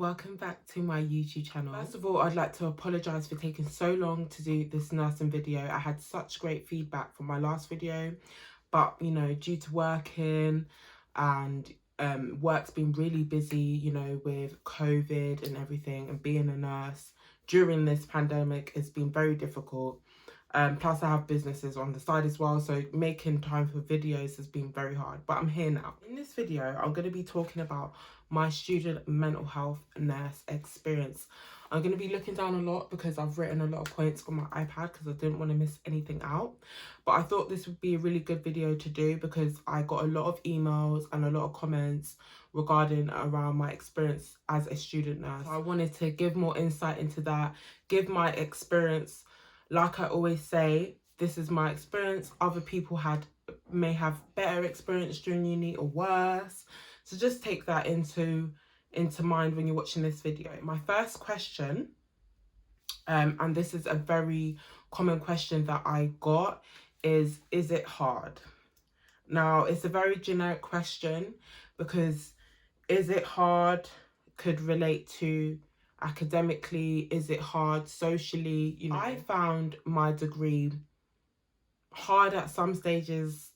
welcome back to my YouTube channel. First of all, I'd like to apologise for taking so long to do this nursing video. I had such great feedback from my last video, but you know, due to working and work's been really busy, you know, with COVID and everything, and being a nurse during this pandemic has been very difficult. Plus I have businesses on the side as well, so making time for videos has been very hard, but I'm here now. In this video, I'm going to be talking about my student mental health nurse experience. I'm going to be looking down a lot because I've written a lot of points on my iPad because I didn't want to miss anything out. But I thought this would be a really good video to do because I got a lot of emails and a lot of comments regarding around my experience as a student nurse. So I wanted to give more insight into that, give my experience. Like I always say, this is my experience. Other people may have better experience during uni or worse. So just take that into mind when you're watching this video. My first question, and this is a very common question that I got, is it hard? Now, it's a very generic question because is it hard could relate to academically, is it hard socially? You know, I found my degree hard at some stages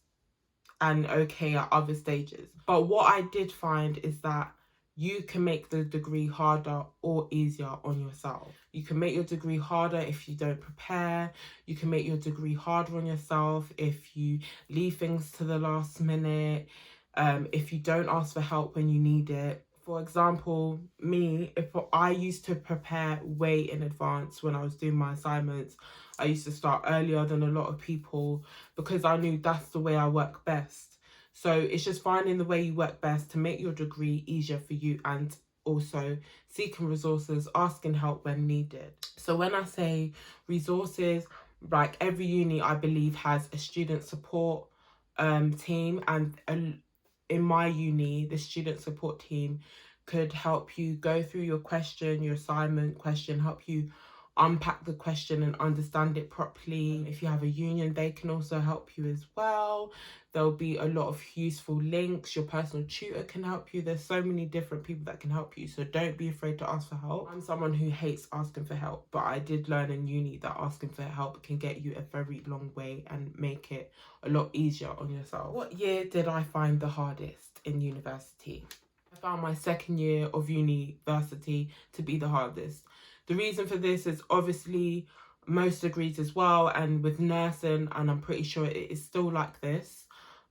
and okay at other stages. But what I did find is that you can make the degree harder or easier on yourself. You can make your degree harder if you don't prepare. You can make your degree harder on yourself if you leave things to the last minute, if you don't ask for help when you need it. For example, me, if I used to prepare way in advance when I was doing my assignments, I used to start earlier than a lot of people because I knew that's the way I work best. So it's just finding the way you work best to make your degree easier for you, and also seeking resources, asking help when needed. So when I say resources, like every uni I believe has a student support team, and in my uni, the student support team could help you go through your question, your assignment question, help you unpack the question and understand it properly. If you have a union, they can also help you as well. There'll be a lot of useful links. Your personal tutor can help you. There's so many different people that can help you, so don't be afraid to ask for help. I'm someone who hates asking for help, but I did learn in uni that asking for help can get you a very long way and make it a lot easier on yourself. What year did I find the hardest in university? I found my second year of university to be the hardest. The reason for this is obviously most degrees as well, and with nursing, and I'm pretty sure it is still like this,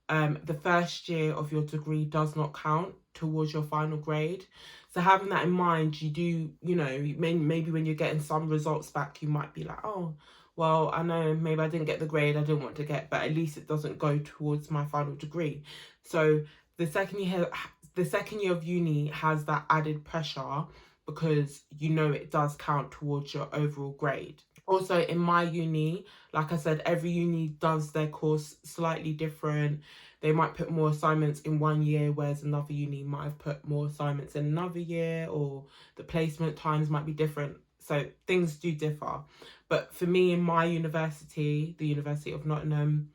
the first year of your degree does not count towards your final grade. So having that in mind, you do, you know, maybe when you're getting some results back, you might be like, oh, well, I know maybe I didn't get the grade I didn't want to get, but at least it doesn't go towards my final degree. So the second year of uni has that added pressure because you know it does count towards your overall grade. Also, in my uni, like I said, every uni does their course slightly different. They might put more assignments in one year, whereas another uni might have put more assignments in another year, or the placement times might be different. So things do differ. But for me, in my university, the University of Nottingham,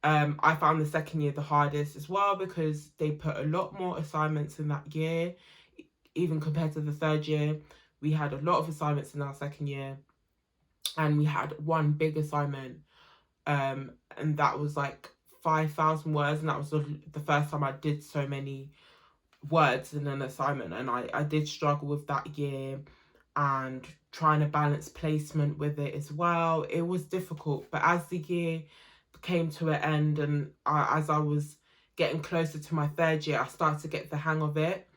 I found the second year the hardest as well because they put a lot more assignments in that year. Even compared to the third year, we had a lot of assignments in our second year, and we had one big assignment, and that was like 5,000 words, and that was the first time I did so many words in an assignment, and I did struggle with that year, and trying to balance placement with it as well. It was difficult, but as the year came to an end, and as I was getting closer to my third year, I started to get the hang of it.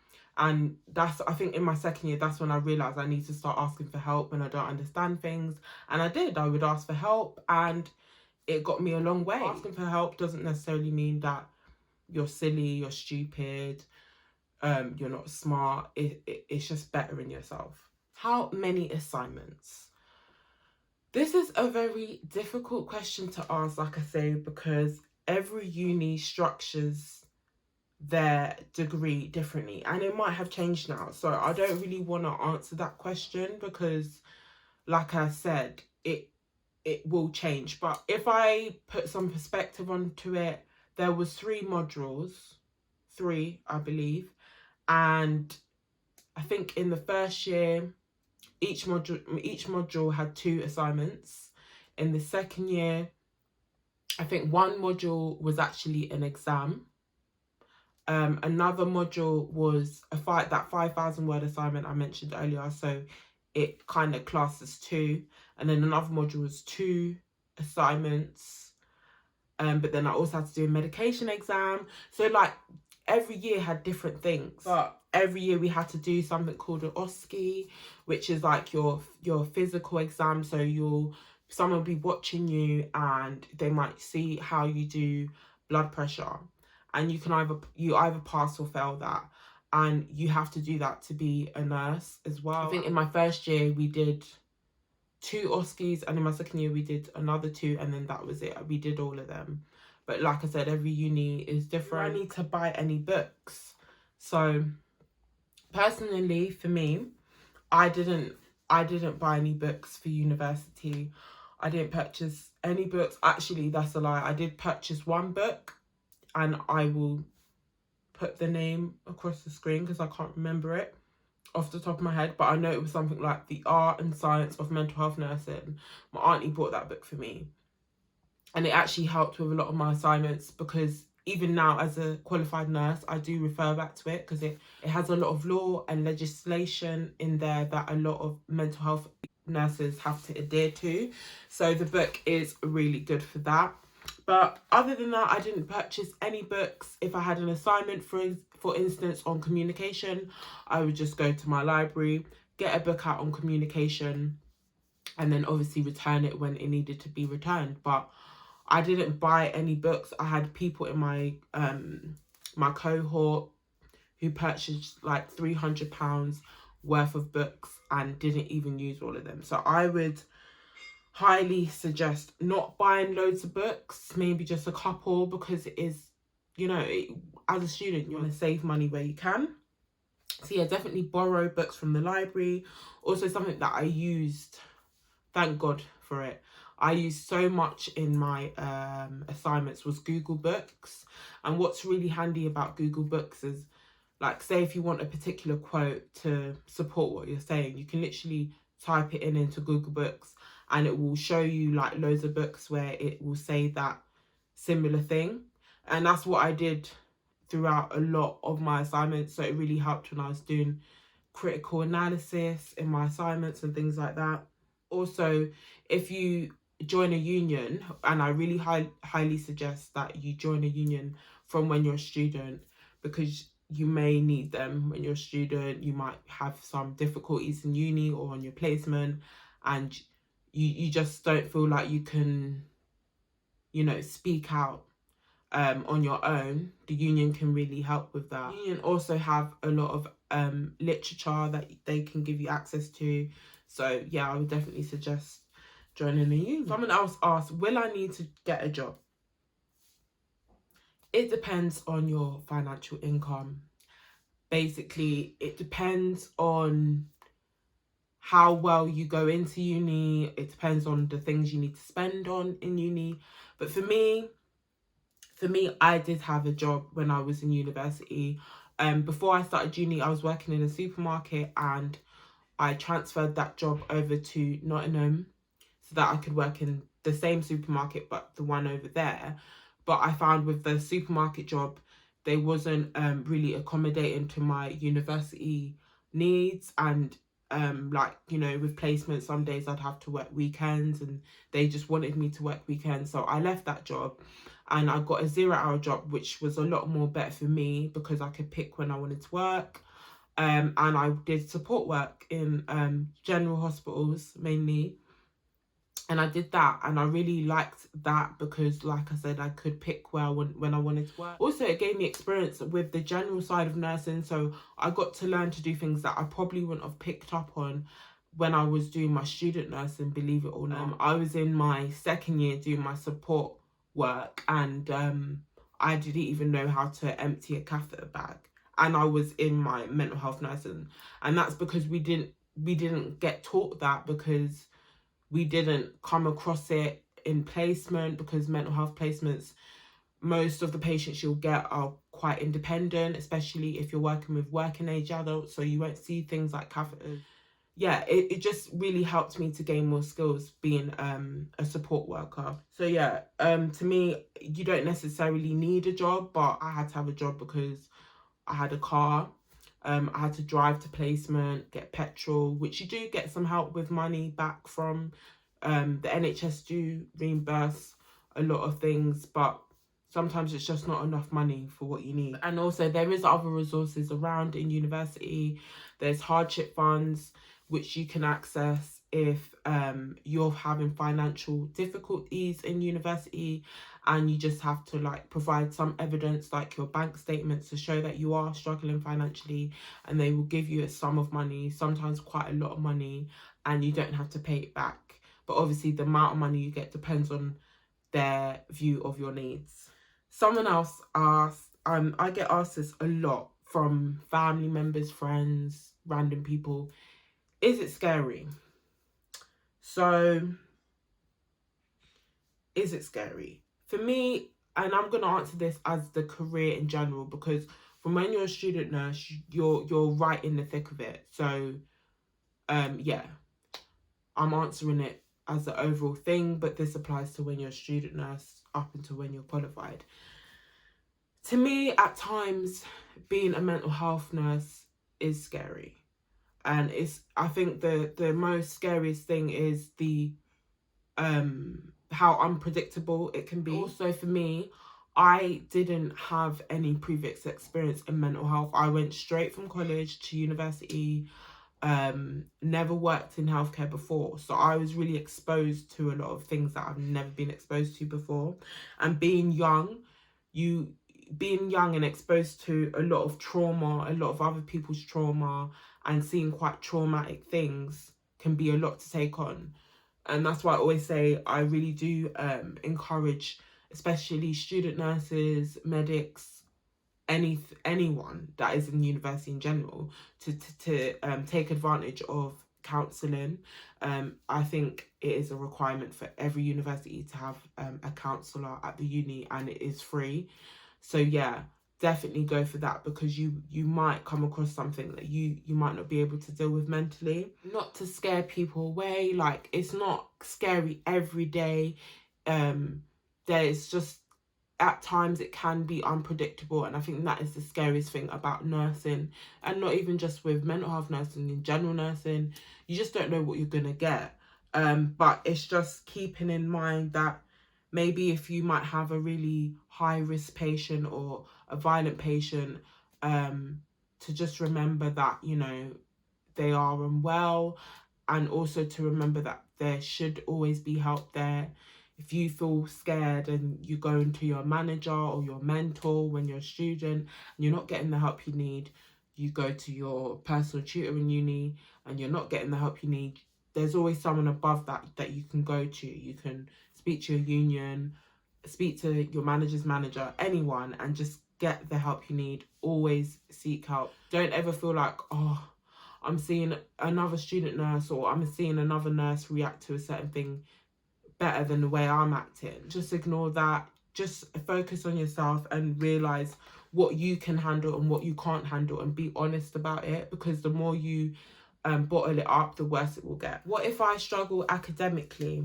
And I think in my second year, that's when I realised I need to start asking for help when I don't understand things. And I did. I would ask for help, and it got me a long way. Asking for help doesn't necessarily mean that you're silly, you're stupid, you're not smart. It's just bettering yourself. How many assignments? This is a very difficult question to ask, like I say, because every uni structures their degree differently, and it might have changed now, so I don't really want to answer that question because, like I said, it will change. But if I put some perspective onto it, there was 3 modules, I believe, and I think in the first year, each module had 2 assignments. In the second year, I think one module was actually an exam. Another module was that 5,000 word assignment I mentioned earlier, so it kind of classes 2. And then another module was 2 assignments. But then I also had to do a medication exam. So like every year had different things. But every year we had to do something called an OSCE, which is like your physical exam. So someone will be watching you and they might see how you do blood pressure. And you either pass or fail that. And you have to do that to be a nurse as well. I think in my first year we did 2 OSCEs, and in my second year we did another 2, and then that was it. We did all of them. But like I said, every uni is different. I need to buy any books. So personally, for me, I didn't buy any books for university. I didn't purchase any books. Actually, that's a lie. I did purchase one book, and I will put the name across the screen because I can't remember it off the top of my head, but I know it was something like The Art and Science of Mental Health Nursing. My auntie bought that book for me, and it actually helped with a lot of my assignments, because even now as a qualified nurse I do refer back to it, because it has a lot of law and legislation in there that a lot of mental health nurses have to adhere to. So the book is really good for that. But other than that, I didn't purchase any books. If I had an assignment, for instance, on communication, I would just go to my library, get a book out on communication, and then obviously return it when it needed to be returned. But I didn't buy any books. I had people in my my cohort who purchased like £300 worth of books and didn't even use all of them. So I would highly suggest not buying loads of books, maybe just a couple, because it is, as a student, you want to save money where you can. So yeah, definitely borrow books from the library. Also, something that I used, thank God for it, I used so much in my assignments was Google Books. And what's really handy about Google Books is, like, say if you want a particular quote to support what you're saying, you can literally type it into Google Books, and it will show you like loads of books where it will say that similar thing. And that's what I did throughout a lot of my assignments. So it really helped when I was doing critical analysis in my assignments and things like that. Also, if you join a union, and I really highly suggest that you join a union from when you're a student, because you may need them when you're a student. You might have some difficulties in uni or on your placement, and you just don't feel like you can, speak out on your own. The union can really help with that. The union also have a lot of literature that they can give you access to. So yeah, I would definitely suggest joining a union. Someone else asked, will I need to get a job? It depends on your financial income. Basically, it depends on how well you go into uni. It depends on the things you need to spend on in uni. But for me, I did have a job when I was in university. Before I started uni, I was working in a supermarket, and I transferred that job over to Nottingham so that I could work in the same supermarket, but the one over there. But I found with the supermarket job, they wasn't really accommodating to my university needs. And with placement, some days I'd have to work weekends, and they just wanted me to work weekends. So I left that job and I got a 0-hour job, which was a lot more better for me because I could pick when I wanted to work. And I did support work in general hospitals mainly. And I did that, and I really liked that because, like I said, I could pick when I wanted to work. Also, it gave me experience with the general side of nursing, so I got to learn to do things that I probably wouldn't have picked up on when I was doing my student nursing, believe it or not. I was in my second year doing my support work, and I didn't even know how to empty a catheter bag. And I was in my mental health nursing, and that's because we didn't get taught that, because we didn't come across it in placement, because mental health placements, most of the patients you'll get are quite independent, especially if you're working with working age adults, so you won't see things like catheters. Yeah, it just really helped me to gain more skills being a support worker. So yeah, to me, you don't necessarily need a job, but I had to have a job because I had a car. I had to drive to placement, get petrol, which you do get some help with money back from. The NHS do reimburse a lot of things, but sometimes it's just not enough money for what you need. And also there is other resources around in university. There's hardship funds, which you can access if you're having financial difficulties in university, and you just have to like provide some evidence like your bank statements to show that you are struggling financially, and they will give you a sum of money, sometimes quite a lot of money, and you don't have to pay it back. But obviously the amount of money you get depends on their view of your needs. Someone else asked, I get asked this a lot from family members, friends, random people. Is it scary? So, is it scary? For me, and I'm going to answer this as the career in general, because from when you're a student nurse, you're right in the thick of it. So, yeah, I'm answering it as the overall thing, but this applies to when you're a student nurse up until when you're qualified. To me, at times, being a mental health nurse is scary. And I think the most scariest thing is the how unpredictable it can be. Also for me, I didn't have any previous experience in mental health. I went straight from college to university, never worked in healthcare before, so I was really exposed to a lot of things that I've never been exposed to before. And being young and exposed to a lot of trauma, a lot of other people's trauma, and seeing quite traumatic things can be a lot to take on. And that's why I always say I really do encourage, especially student nurses, medics, anyone that is in university in general, to take advantage of counselling. I think it is a requirement for every university to have a counsellor at the uni, and it is free. So yeah, definitely go for that, because you might come across something that you might not be able to deal with mentally. Not to scare people away, like it's not scary every day. There's just, at times it can be unpredictable, and I think that is the scariest thing about nursing, and not even just with mental health nursing, in general nursing. You just don't know what you're gonna get. But it's just keeping in mind that maybe if you might have a really high risk patient or a violent patient, to just remember that, you know, they are unwell, and also to remember that there should always be help there. If you feel scared and you go into your manager or your mentor when you're a student and you're not getting the help you need, you go to your personal tutor in uni and you're not getting the help you need, there's always someone above that you can go to. You can speak to your union, speak to your manager's manager, anyone, and just get the help you need. Always seek help. Don't ever feel like, oh, I'm seeing another student nurse or I'm seeing another nurse react to a certain thing better than the way I'm acting. Just ignore that. Just focus on yourself and realise what you can handle and what you can't handle, and be honest about it, because the more you bottle it up, the worse it will get. What if I struggle academically?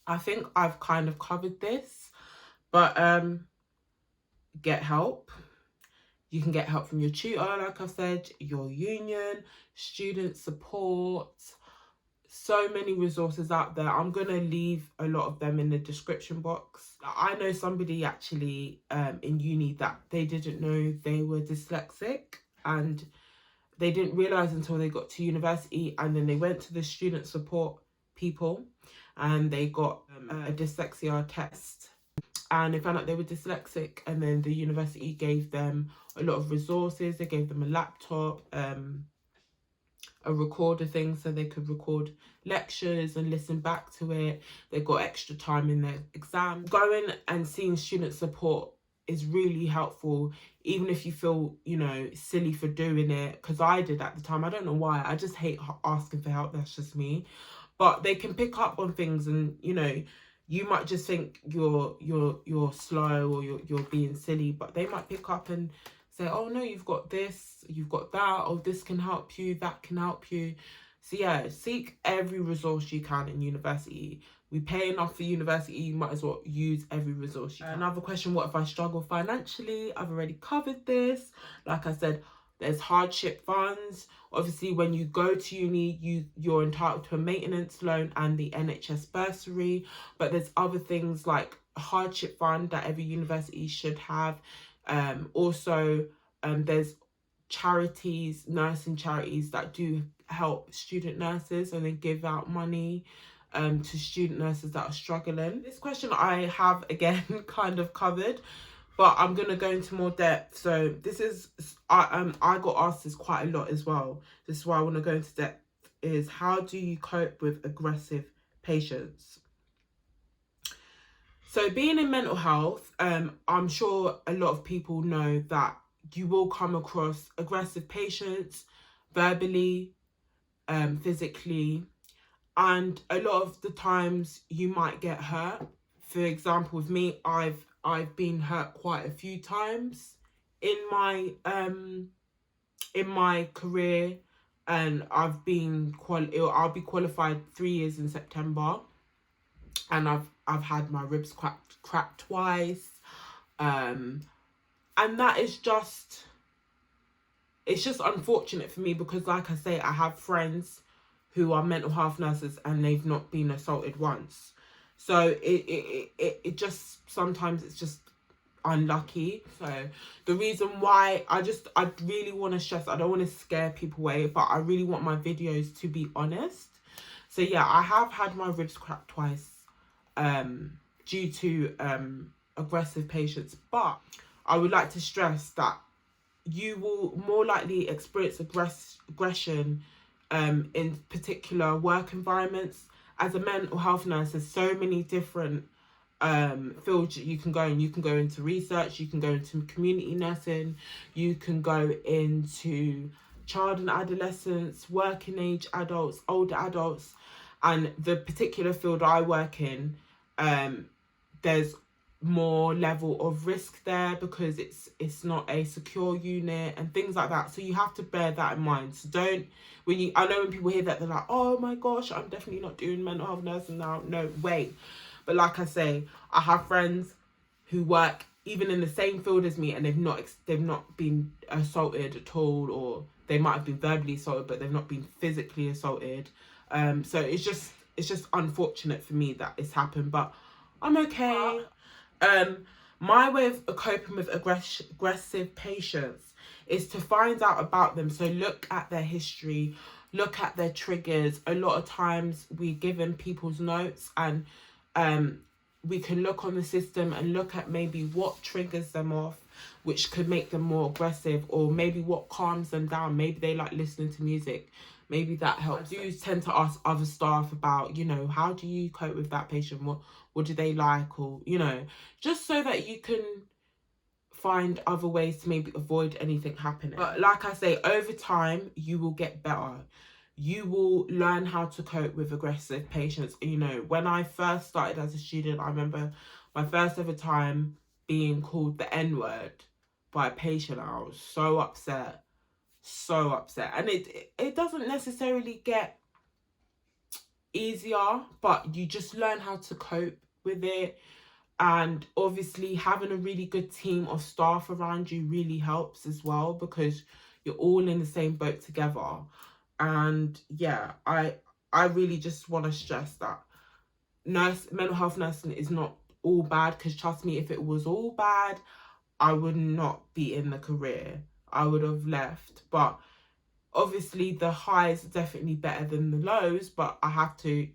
I think I've kind of covered this, but get help. You can get help from your tutor, like I said, your union, student support. So many resources out there. I'm going to leave a lot of them in the description box. I know somebody actually in uni that they didn't know they were dyslexic, and they didn't realise until they got to university, and then they went to the student support people and they got a dyslexia test, and they found out they were dyslexic, and then the university gave them a lot of resources. They gave them a laptop, a recorder thing so they could record lectures and listen back to it. They got extra time in their exam. Going and seeing student support is really helpful, even if you feel, you know, silly for doing it, because I did at the time. I don't know why. I just hate asking for help. That's just me. But they can pick up on things, and, you know, you might just think you're slow, or you're being silly, but they might pick up and say, oh no, you've got this, you've got that, or this can help you, that can help you. So yeah, seek every resource you can in university. We pay enough for university, you might as well use every resource you can. Another question, what if I struggle financially? I've already covered this. Like I said, there's hardship funds. Obviously, when you go to uni, you're entitled to a maintenance loan and the NHS bursary. But there's other things like a hardship fund that every university should have. Also, there's charities, nursing charities that do help student nurses, and they give out money to student nurses that are struggling. This question I have again kind of covered, but I'm gonna go into more depth. So this is I got asked this quite a lot as well. This is why I want to go into depth. Is how do you cope with aggressive patients? So being in mental health, I'm sure a lot of people know that you will come across aggressive patients, verbally, physically, and a lot of the times you might get hurt. For example, with me, I've been hurt quite a few times in my career, and I'll be qualified 3 years in September, and I've had my ribs cracked twice, and that is just, it's just unfortunate for me, because like I say, I have friends who are mental health nurses and they've not been assaulted once. So it just, sometimes it's just unlucky. So the reason why I really want to stress, I don't want to scare people away, but I really want my videos to be honest. So yeah, I have had my ribs cracked twice due to aggressive patients, but I would like to stress that you will more likely experience aggression in particular work environments. As a mental health nurse, there's so many different fields that you can go in. You can go into research, you can go into community nursing, you can go into child and adolescents, working age adults, older adults, and the particular field I work in, there's more level of risk there because it's not a secure unit and things like that. So you have to bear that in mind. So don't, I know when people hear that, they're like, oh my gosh, I'm definitely not doing mental health nursing now. No, wait. But like I say, I have friends who work even in the same field as me, and they've not been assaulted at all, or they might have been verbally assaulted, but they've not been physically assaulted. So it's just unfortunate for me that it's happened, but I'm okay. My way of coping with aggressive patients is to find out about them. So look at their history, look at their triggers. A lot of times we give them people's notes, and we can look on the system and look at maybe what triggers them off, which could make them more aggressive, or maybe what calms them down. Maybe they like listening to music. Maybe that helps. I do tend to ask other staff about, how do you cope with that patient? What do they like? Or, just so that you can find other ways to maybe avoid anything happening. But like I say, over time, you will get better. You will learn how to cope with aggressive patients. When I first started as a student, I remember my first ever time being called the N-word by a patient. I was so upset. And it doesn't necessarily get easier, but you just learn how to cope with it. And obviously having a really good team of staff around you really helps as well, because you're all in the same boat together. And yeah, I really just want to stress that mental health nursing is not all bad, because trust me, if it was all bad, I would not be in the career. I would have left. But obviously the highs are definitely better than the lows, but I have to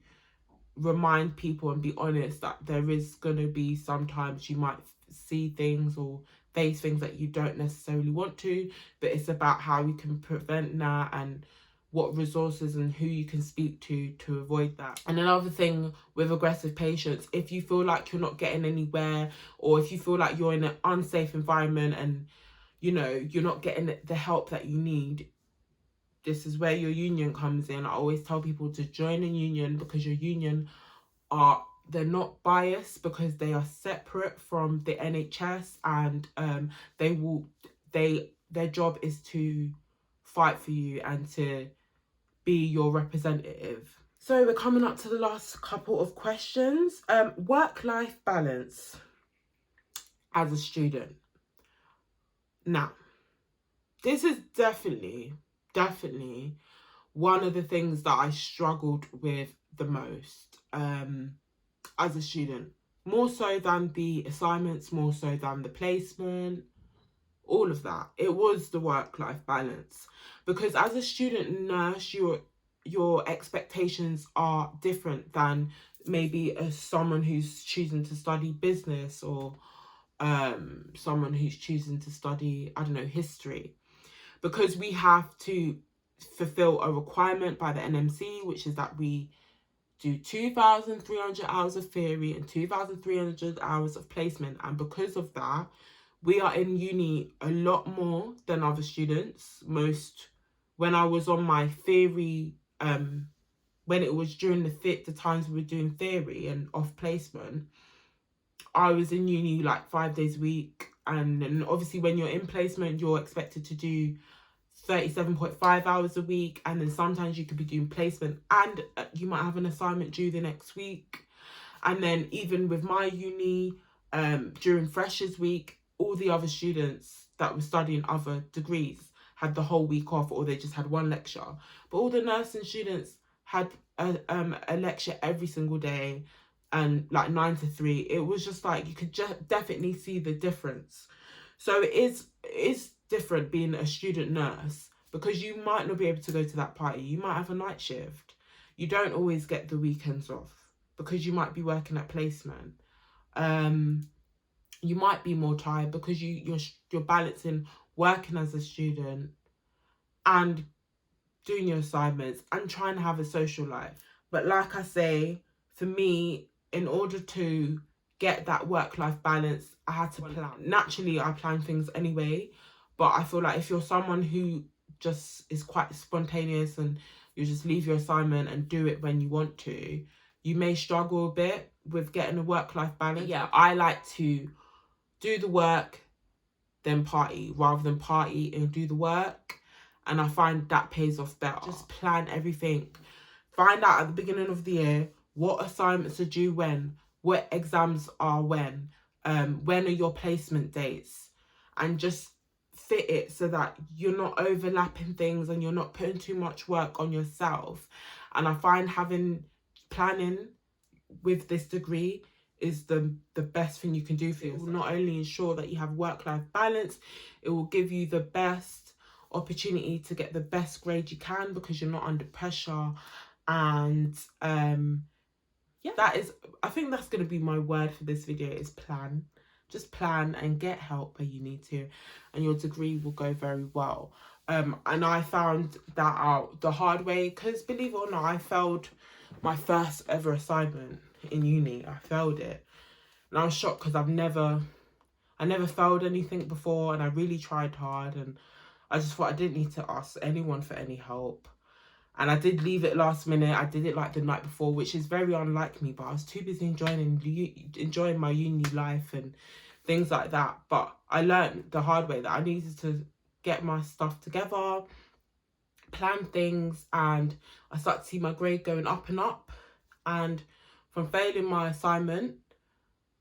remind people and be honest that there is going to be sometimes you might see things or face things that you don't necessarily want to, but it's about how you can prevent that and what resources and who you can speak to avoid that. And another thing with aggressive patients, if you feel like you're not getting anywhere, or if you feel like you're in an unsafe environment and you're not getting the help that you need, this is where your union comes in. I always tell people to join a union, because your union are they're not biased because they are separate from the NHS, and their job is to fight for you and to be your representative. So we're coming up to the last couple of questions. Work-life balance as a student. Now, this is definitely one of the things that I struggled with the most as a student. More so than the assignments, more so than the placement, all of that. It was the work-life balance. Because as a student nurse, your expectations are different than maybe someone who's choosing to study business, or someone who's choosing to study, I don't know, history. Because we have to fulfill a requirement by the NMC, which is that we do 2,300 hours of theory and 2,300 hours of placement. And because of that, we are in uni a lot more than other students. When I was on my theory, when it was during the times we were doing theory and off placement, I was in uni like 5 days a week. And obviously when you're in placement, you're expected to do 37.5 hours a week, and then sometimes you could be doing placement and you might have an assignment due the next week. And then even with my uni, during Freshers Week, all the other students that were studying other degrees had the whole week off, or they just had one lecture. But all the nursing students had a lecture every single day, and like 9 to 3. It was just like, you could definitely see the difference. So it is different being a student nurse, because you might not be able to go to that party. You might have a night shift. You don't always get the weekends off because you might be working at placement. You might be more tired because you're balancing working as a student and doing your assignments and trying to have a social life. But like I say, for me, in order to get that work-life balance, I had to plan. Naturally, I plan things anyway, but I feel like if you're someone who just is quite spontaneous and you just leave your assignment and do it when you want to, you may struggle a bit with getting a work-life balance. Yeah, I like to do the work, then party, rather than party and do the work. And I find that pays off better. Just plan everything. Find out at the beginning of the year what assignments are due when, what exams are when are your placement dates, and just fit it so that you're not overlapping things and you're not putting too much work on yourself. And I find planning with this degree is the best thing you can do for yourself. It will not only ensure that you have work-life balance, it will give you the best opportunity to get the best grade you can because you're not under pressure. And yeah, I think that's going to be my word for this video, is plan. Just plan and get help where you need to, and your degree will go very well. And I found that out the hard way, because believe it or not, I failed my first ever assignment in uni. I failed it, and I was shocked because I never failed anything before, and I really tried hard, and I just thought I didn't need to ask anyone for any help. And I did leave it last minute. I did it like the night before, which is very unlike me, but I was too busy enjoying my uni life and things like that. But I learned the hard way that I needed to get my stuff together, plan things, and I started to see my grade going up and up. And from failing my assignment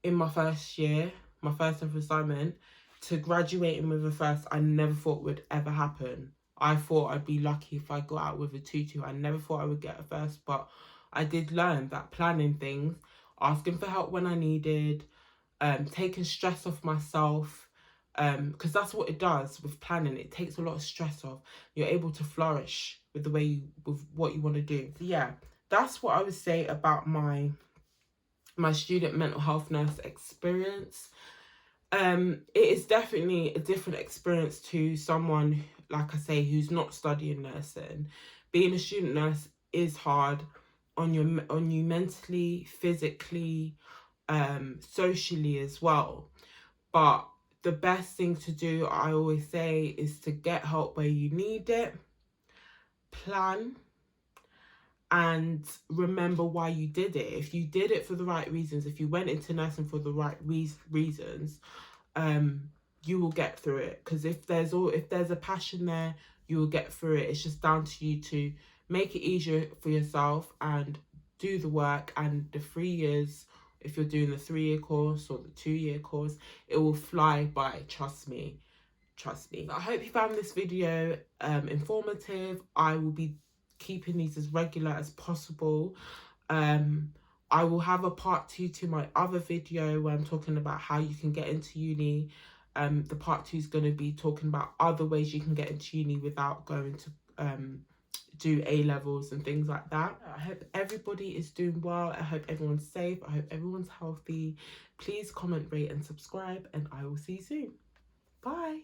in my first year, my first ever assignment, to graduating with a first, I never thought would ever happen. I thought I'd be lucky if I got out with a 2-2. I never thought I would get a first, but I did learn that planning things, asking for help when I needed, taking stress off myself, because that's what it does with planning. It takes a lot of stress off. You're able to flourish with with what you want to do. So yeah, that's what I would say about my student mental health nurse experience. It is definitely a different experience to someone, like I say, who's not studying nursing. Being a student nurse is hard on you mentally, physically, socially as well. But the best thing to do, I always say, is to get help where you need it, plan, and remember why you did it. If you did it for the right reasons, if you went into nursing for the right reasons, you will get through it. Because if there's a passion there, you will get through it. It's just down to you to make it easier for yourself and do the work. And the 3 years, if you're doing the 3-year course or the 2-year course, it will fly by. Trust me. I hope you found this video informative. I will be keeping these as regular as possible. I will have a part 2 to my other video where I'm talking about how you can get into uni. The part 2 is going to be talking about other ways you can get into uni without going to do A-levels and things like that. I hope everybody is doing well. I hope everyone's safe. I hope everyone's healthy. Please comment, rate and subscribe, and I will see you soon. Bye.